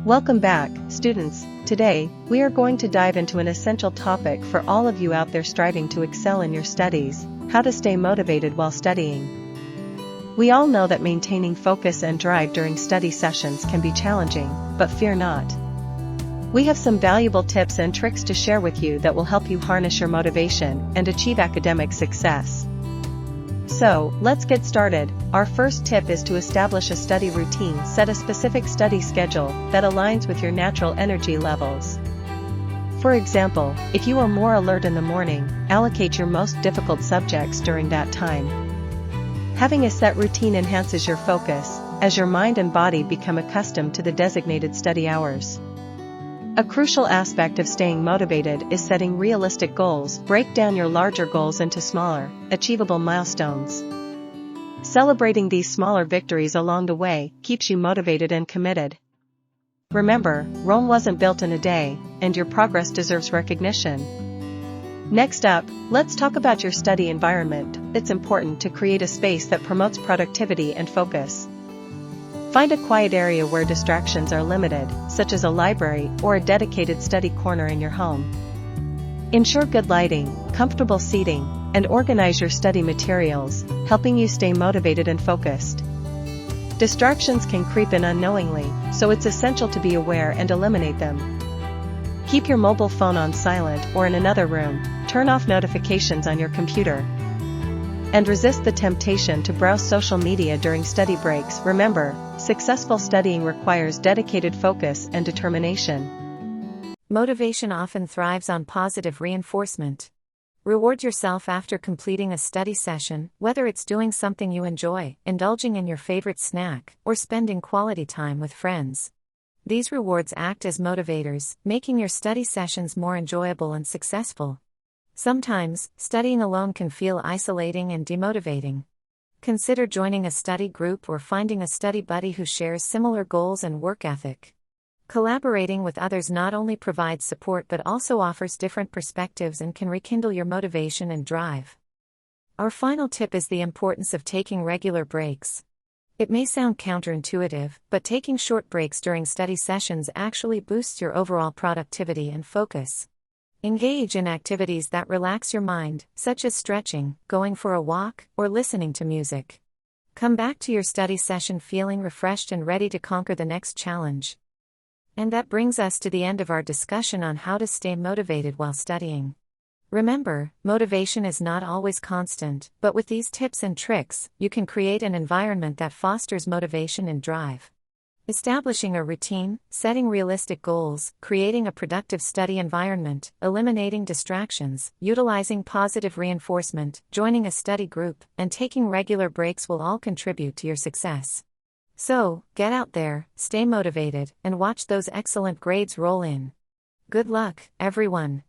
Welcome back, students. Today, we are going to dive into an essential topic for all of you out there striving to excel in your studies: how to stay motivated while studying. We all know that maintaining focus and drive during study sessions can be challenging, but fear not. We have some valuable tips and tricks to share with you that will help you harness your motivation and achieve academic success. So, let's get started. Our first tip is to establish a study routine. Set a specific study schedule that aligns with your natural energy levels. For example, if you are more alert in the morning, allocate your most difficult subjects during that time. Having a set routine enhances your focus, as your mind and body become accustomed to the designated study hours. A crucial aspect of staying motivated is setting realistic goals. Break down your larger goals into smaller, achievable milestones. Celebrating these smaller victories along the way keeps you motivated and committed. Remember, Rome wasn't built in a day, and your progress deserves recognition. Next up, let's talk about your study environment. It's important to create a space that promotes productivity and focus. Find a quiet area where distractions are limited, such as a library or a dedicated study corner in your home. Ensure good lighting, comfortable seating, and organize your study materials, helping you stay motivated and focused. Distractions can creep in unknowingly, so it's essential to be aware and eliminate them. Keep your mobile phone on silent or in another room. Turn off notifications on your computer. And resist the temptation to browse social media during study breaks. Remember, successful studying requires dedicated focus and determination. Motivation often thrives on positive reinforcement. Reward yourself after completing a study session, whether it's doing something you enjoy, indulging in your favorite snack, or spending quality time with friends. These rewards act as motivators, making your study sessions more enjoyable and successful. Sometimes, studying alone can feel isolating and demotivating. Consider joining a study group or finding a study buddy who shares similar goals and work ethic. Collaborating with others not only provides support but also offers different perspectives and can rekindle your motivation and drive. Our final tip is the importance of taking regular breaks. It may sound counterintuitive, but taking short breaks during study sessions actually boosts your overall productivity and focus. Engage in activities that relax your mind, such as stretching, going for a walk, or listening to music. Come back to your study session feeling refreshed and ready to conquer the next challenge. And that brings us to the end of our discussion on how to stay motivated while studying. Remember, motivation is not always constant, but with these tips and tricks, you can create an environment that fosters motivation and drive. Establishing a routine, setting realistic goals, creating a productive study environment, eliminating distractions, utilizing positive reinforcement, joining a study group, and taking regular breaks will all contribute to your success. So, get out there, stay motivated, and watch those excellent grades roll in. Good luck, everyone.